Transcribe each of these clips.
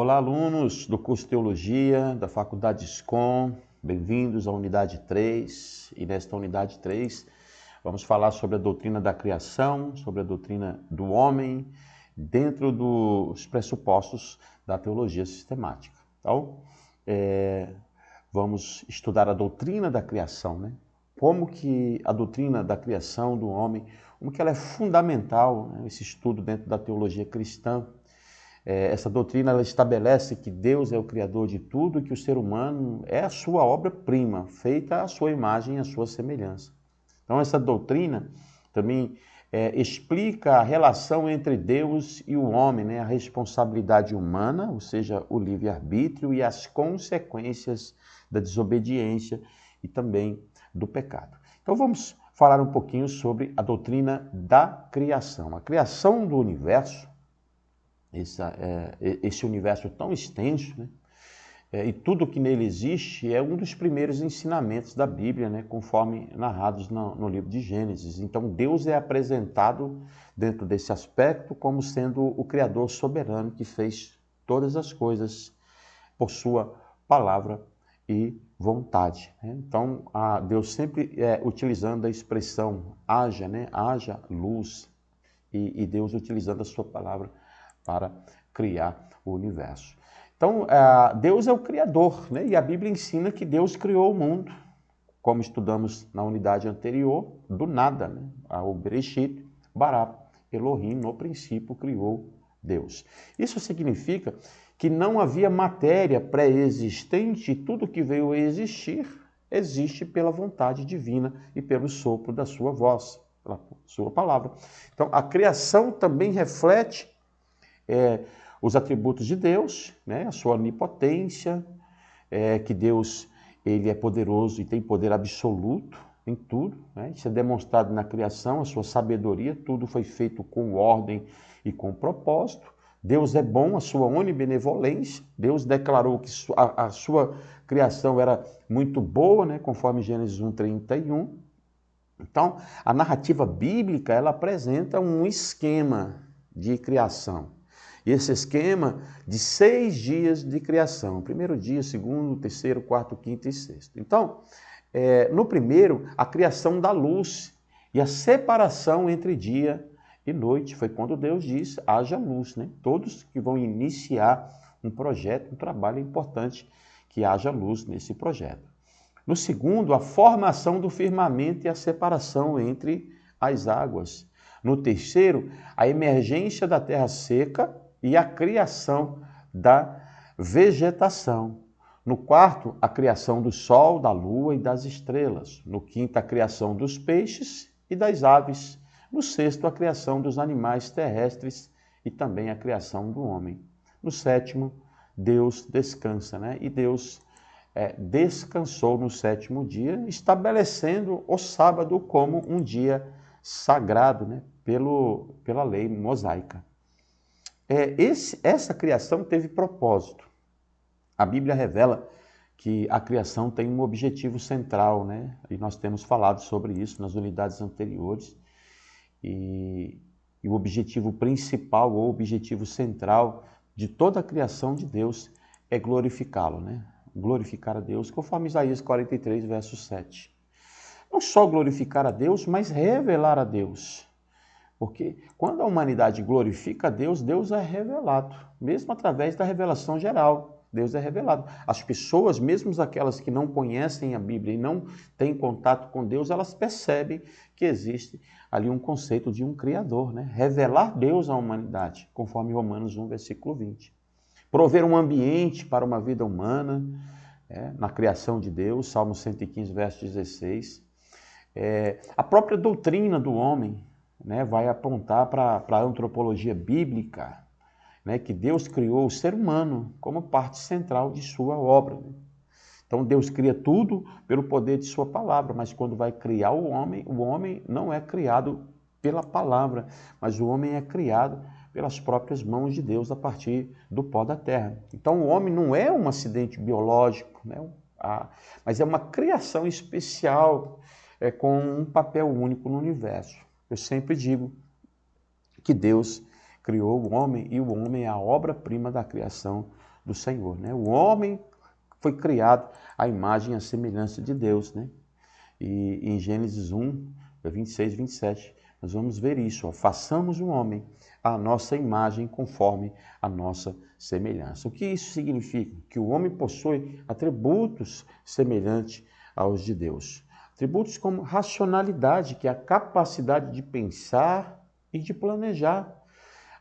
Olá, alunos do curso de Teologia da Faculdade SCOM, bem-vindos à unidade 3. E nesta unidade 3 vamos falar sobre a doutrina da criação, sobre a doutrina do homem, dentro dos pressupostos da teologia sistemática. Então, vamos estudar a doutrina da criação, né? Como que a doutrina da criação do homem, como que ela é fundamental, né? Esse estudo dentro da teologia cristã. Essa doutrina ela estabelece que Deus é o Criador de tudo e que o ser humano é a sua obra-prima, feita à sua imagem e à sua semelhança. Então, essa doutrina também explica a relação entre Deus e o homem, né? A responsabilidade humana, ou seja, o livre-arbítrio e as consequências da desobediência e também do pecado. Então, vamos falar um pouquinho sobre a doutrina da criação. A criação do universo, esse universo tão extenso, né? E tudo que nele existe é um dos primeiros ensinamentos da Bíblia, né? Conforme narrados no livro de Gênesis. Então Deus é apresentado dentro desse aspecto como sendo o Criador soberano que fez todas as coisas por sua palavra e vontade, né? Então Deus sempre utilizando a expressão haja, né? Haja luz, e Deus utilizando a sua palavra para criar o universo. Então, Deus é o Criador, né? E a Bíblia ensina que Deus criou o mundo, como estudamos na unidade anterior, do nada, né? O Bereshit, Bará, Elohim, no princípio, criou Deus. Isso significa que não havia matéria pré-existente, e tudo que veio a existir, existe pela vontade divina e pelo sopro da sua voz, pela sua palavra. Então, a criação também reflete os atributos de Deus, né? A sua onipotência, que Deus ele é poderoso e tem poder absoluto em tudo, né? Isso é demonstrado na criação, a sua sabedoria, tudo foi feito com ordem e com propósito. Deus é bom, a sua onibenevolência, Deus declarou que a sua criação era muito boa, né? Conforme Gênesis 1:31. Então, a narrativa bíblica, ela apresenta um esquema de criação. E esse esquema de 6 dias de criação. Primeiro dia, segundo, terceiro, quarto, quinto e sexto. Então, no primeiro, a criação da luz e a separação entre dia e noite. Foi quando Deus disse, haja luz, né? Todos que vão iniciar um projeto, um trabalho importante, que haja luz nesse projeto. No segundo, a formação do firmamento e a separação entre as águas. No terceiro, a emergência da terra seca e a criação da vegetação. No quarto, a criação do sol, da lua e das estrelas. No quinto, a criação dos peixes e das aves. No sexto, a criação dos animais terrestres e também a criação do homem. No sétimo, Deus descansa, né? E Deus descansou no sétimo dia, estabelecendo o sábado como um dia sagrado, né? Pela lei mosaica. Essa criação teve propósito. A Bíblia revela que a criação tem um objetivo central, né? E nós temos falado sobre isso nas unidades anteriores. E o objetivo principal, ou objetivo central de toda a criação de Deus é glorificá-lo, né? Glorificar a Deus, conforme Isaías 43, verso 7. Não só glorificar a Deus, mas revelar a Deus. Porque quando a humanidade glorifica a Deus, Deus é revelado, mesmo através da revelação geral. Deus é revelado. As pessoas, mesmo aquelas que não conhecem a Bíblia e não têm contato com Deus, elas percebem que existe ali um conceito de um Criador, né? Revelar Deus à humanidade, conforme Romanos 1, versículo 20. Prover um ambiente para uma vida humana, na criação de Deus, Salmo 115, verso 16. A própria doutrina do homem, né, vai apontar para a antropologia bíblica, né, que Deus criou o ser humano como parte central de sua obra, né? Então Deus cria tudo pelo poder de sua palavra, mas quando vai criar o homem não é criado pela palavra, mas o homem é criado pelas próprias mãos de Deus a partir do pó da terra. Então o homem não é um acidente biológico, né? Mas é uma criação especial, com um papel único no universo. Eu sempre digo que Deus criou o homem e o homem é a obra-prima da criação do Senhor, né? O homem foi criado à imagem e à semelhança de Deus, né? E em Gênesis 1, 26, 27, nós vamos ver isso, ó, façamos o homem à nossa imagem conforme a nossa semelhança. O que isso significa? Que o homem possui atributos semelhantes aos de Deus. Atributos como racionalidade, que é a capacidade de pensar e de planejar.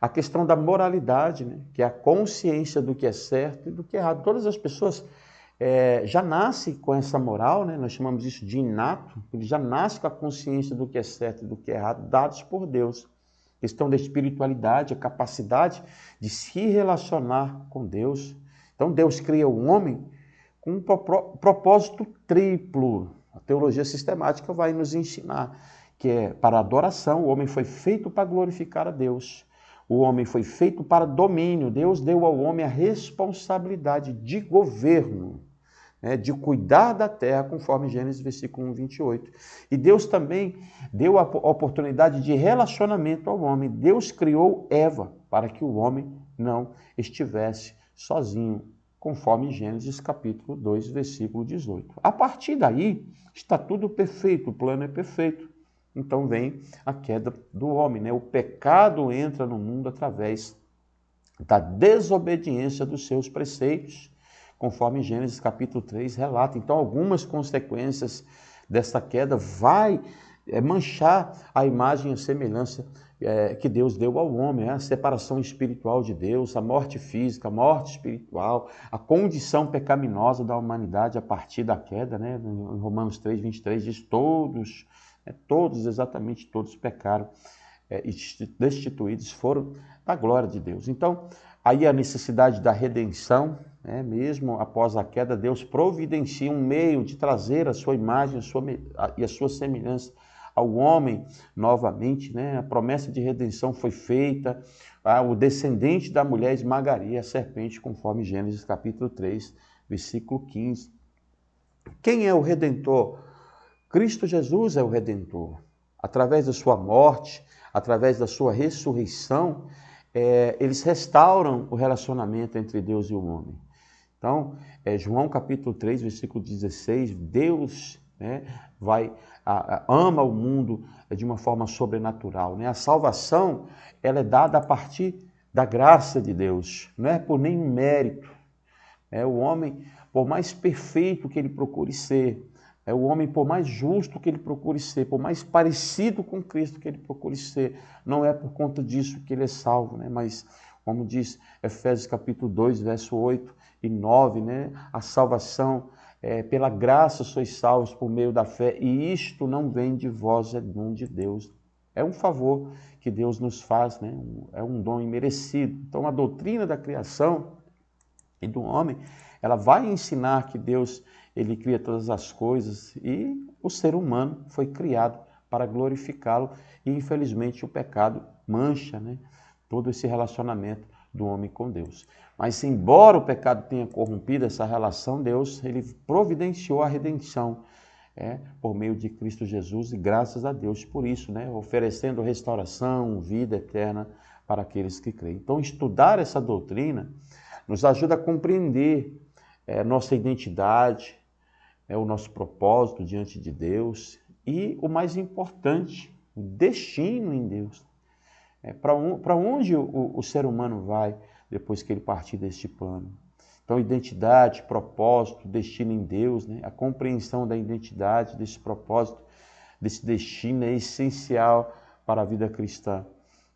A questão da moralidade, né? Que é a consciência do que é certo e do que é errado. Todas as pessoas já nascem com essa moral, né? Nós chamamos isso de inato, ele já nasce com a consciência do que é certo e do que é errado, dados por Deus. A questão da espiritualidade, a capacidade de se relacionar com Deus. Então Deus cria o homem com um propósito triplo. A teologia sistemática vai nos ensinar que é para adoração, o homem foi feito para glorificar a Deus. O homem foi feito para domínio. Deus deu ao homem a responsabilidade de governo, né, de cuidar da terra, conforme Gênesis versículo 1, 28. E Deus também deu a oportunidade de relacionamento ao homem. Deus criou Eva para que o homem não estivesse sozinho, conforme Gênesis capítulo 2, versículo 18. A partir daí, está tudo perfeito, o plano é perfeito. Então vem a queda do homem, né? O pecado entra no mundo através da desobediência dos seus preceitos, conforme Gênesis capítulo 3 relata. Então algumas consequências dessa queda vai manchar a imagem e a semelhança que Deus deu ao homem, né? A separação espiritual de Deus, a morte física, a morte espiritual, a condição pecaminosa da humanidade a partir da queda, né? Em Romanos 3, 23 diz todos, exatamente todos pecaram e destituídos foram da glória de Deus. Então, aí a necessidade da redenção, né? Mesmo após a queda, Deus providencia um meio de trazer a sua imagem e a sua semelhança ao homem novamente, né? A promessa de redenção foi feita, o descendente da mulher esmagaria a serpente, conforme Gênesis capítulo 3, versículo 15. Quem é o Redentor? Cristo Jesus é o Redentor. Através da sua morte, através da sua ressurreição, eles restauram o relacionamento entre Deus e o homem. Então, João capítulo 3, versículo 16, Deus, né, ama o mundo de uma forma sobrenatural, né? A salvação ela é dada a partir da graça de Deus, não é por nenhum mérito. O homem, por mais perfeito que ele procure ser, o homem, por mais justo que ele procure ser, por mais parecido com Cristo que ele procure ser, não é por conta disso que ele é salvo, né? Mas, como diz Efésios capítulo 2, verso 8 e 9, né? A salvação, pela graça sois salvos por meio da fé, e isto não vem de vós, é dom de Deus. É um favor que Deus nos faz, né? É um dom imerecido. Então, a doutrina da criação e do homem, ela vai ensinar que Deus, ele cria todas as coisas e o ser humano foi criado para glorificá-lo e infelizmente o pecado mancha, né, todo esse relacionamento do homem com Deus. Mas embora o pecado tenha corrompido essa relação, Deus, ele providenciou a redenção por meio de Cristo Jesus e graças a Deus por isso, né, oferecendo restauração, vida eterna para aqueles que creem. Então estudar essa doutrina nos ajuda a compreender nossa identidade, o nosso propósito diante de Deus e, o mais importante, o destino em Deus. Para onde o ser humano vai depois que ele partir deste plano? Então, identidade, propósito, destino em Deus, né? A compreensão da identidade, desse propósito, desse destino é essencial para a vida cristã.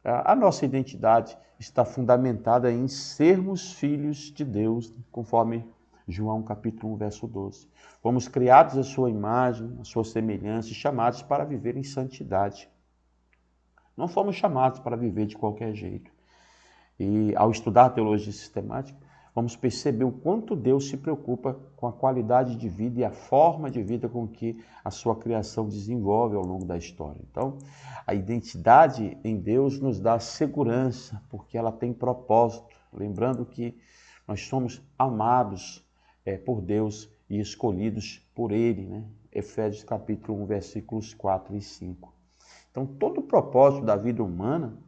A nossa identidade está fundamentada em sermos filhos de Deus, conforme João capítulo 1, verso 12. Fomos criados à sua imagem, à sua semelhança e chamados para viver em santidade. Não fomos chamados para viver de qualquer jeito. E ao estudar a teologia sistemática, vamos perceber o quanto Deus se preocupa com a qualidade de vida e a forma de vida com que a sua criação desenvolve ao longo da história. Então, a identidade em Deus nos dá segurança, porque ela tem propósito. Lembrando que nós somos amados por Deus e escolhidos por Ele, né? Efésios capítulo 1, versículos 4 e 5. Então, todo o propósito da vida humana,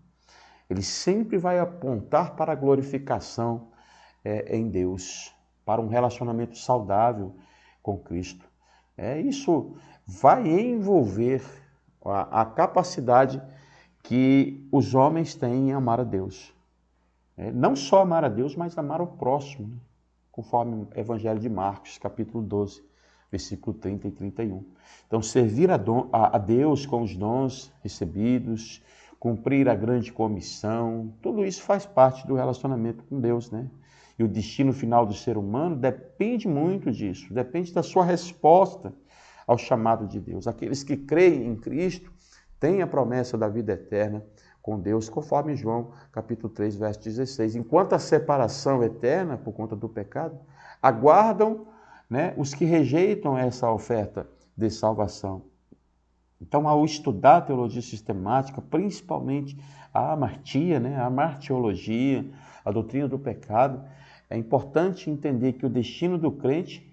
ele sempre vai apontar para a glorificação em Deus, para um relacionamento saudável com Cristo. Isso vai envolver a capacidade que os homens têm em amar a Deus. Não só amar a Deus, mas amar o próximo, né? Conforme o Evangelho de Marcos, capítulo 12, versículo 30 e 31. Então, servir a Deus com os dons recebidos, cumprir a grande comissão, tudo isso faz parte do relacionamento com Deus, né? E o destino final do ser humano depende muito disso, depende da sua resposta ao chamado de Deus. Aqueles que creem em Cristo têm a promessa da vida eterna com Deus, conforme João capítulo 3, verso 16. Enquanto a separação eterna, por conta do pecado, aguardam, né, os que rejeitam essa oferta de salvação. Então, ao estudar a teologia sistemática, principalmente a amartia, né, a martiologia, a doutrina do pecado, é importante entender que o destino do crente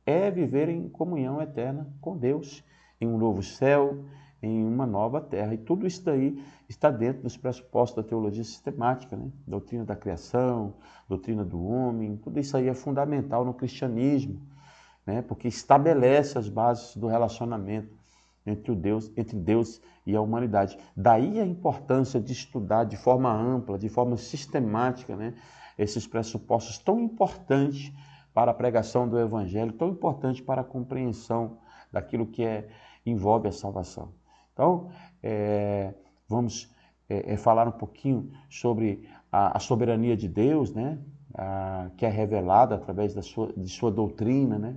é viver em comunhão eterna com Deus, em um novo céu, em uma nova terra. E tudo isso daí está dentro dos pressupostos da teologia sistemática, né? Doutrina da criação, doutrina do homem, tudo isso aí é fundamental no cristianismo, né? Porque estabelece as bases do relacionamento entre Deus e a humanidade. Daí a importância de estudar de forma ampla, de forma sistemática, né, esses pressupostos tão importantes para a pregação do Evangelho, tão importantes para a compreensão daquilo que envolve a salvação. Então, vamos falar um pouquinho sobre a soberania de Deus, né, que é revelada através de sua doutrina, né,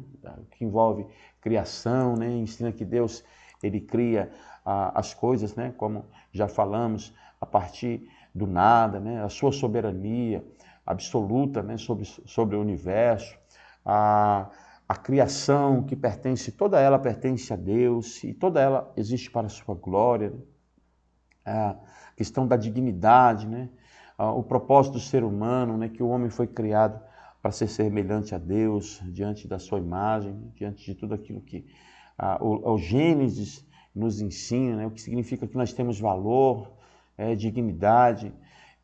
que envolve criação, né, ensina que Deus ele cria as coisas, né, como já falamos, a partir do nada, né, a sua soberania absoluta, né, sobre o universo, a criação que pertence, toda ela pertence a Deus e toda ela existe para a sua glória, né? A questão da dignidade, né? O propósito do ser humano, né, que o homem foi criado para ser semelhante a Deus, diante da sua imagem, diante de tudo aquilo que o Gênesis nos ensina, né, o que significa que nós temos valor, dignidade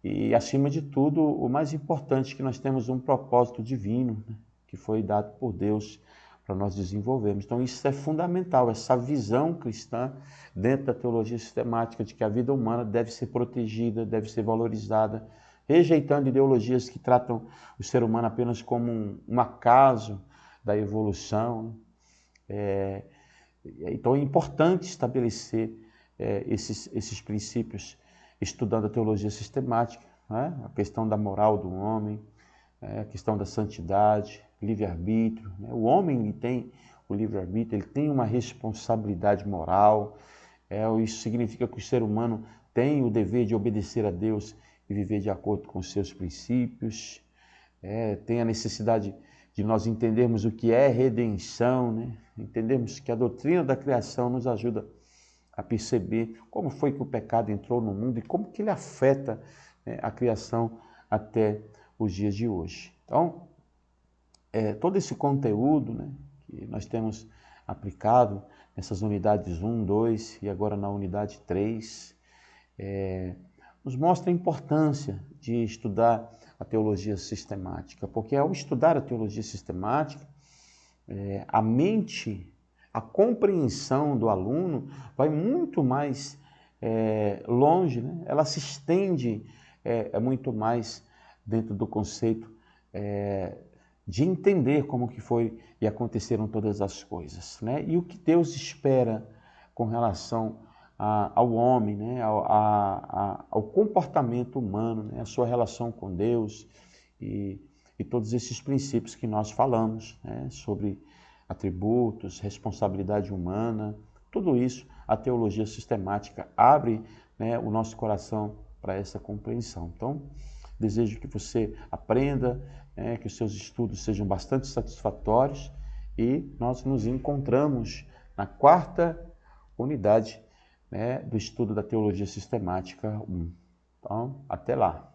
e, acima de tudo, o mais importante, que nós temos um propósito divino, né, que foi dado por Deus para nós desenvolvermos. Então isso é fundamental, essa visão cristã dentro da teologia sistemática de que a vida humana deve ser protegida, deve ser valorizada, rejeitando ideologias que tratam o ser humano apenas como um acaso da evolução. Então é importante estabelecer esses princípios estudando a teologia sistemática, né? A questão da moral do homem, a questão da santidade, livre-arbítrio, né? O homem ele tem o livre-arbítrio, ele tem uma responsabilidade moral, isso significa que o ser humano tem o dever de obedecer a Deus e viver de acordo com os seus princípios, tem a necessidade de nós entendermos o que é redenção, né? Entendermos que a doutrina da criação nos ajuda a perceber como foi que o pecado entrou no mundo e como que ele afeta, né, a criação até os dias de hoje. Então, todo esse conteúdo, né, que nós temos aplicado nessas unidades 1, 2 e agora na unidade 3, nos mostra a importância de estudar a teologia sistemática, porque ao estudar a teologia sistemática, a mente, a compreensão do aluno vai muito mais longe, né? Ela se estende muito mais dentro do conceito de entender como que foi e aconteceram todas as coisas, né? E o que Deus espera com relação ao homem, né? ao comportamento humano, né? A sua relação com Deus e todos esses princípios que nós falamos, né? Sobre atributos, responsabilidade humana, tudo isso a teologia sistemática abre, né, o nosso coração para essa compreensão. Então, desejo que você aprenda, que os seus estudos sejam bastante satisfatórios e nós nos encontramos na 4ª unidade, né, do estudo da teologia sistemática 1. Então, até lá!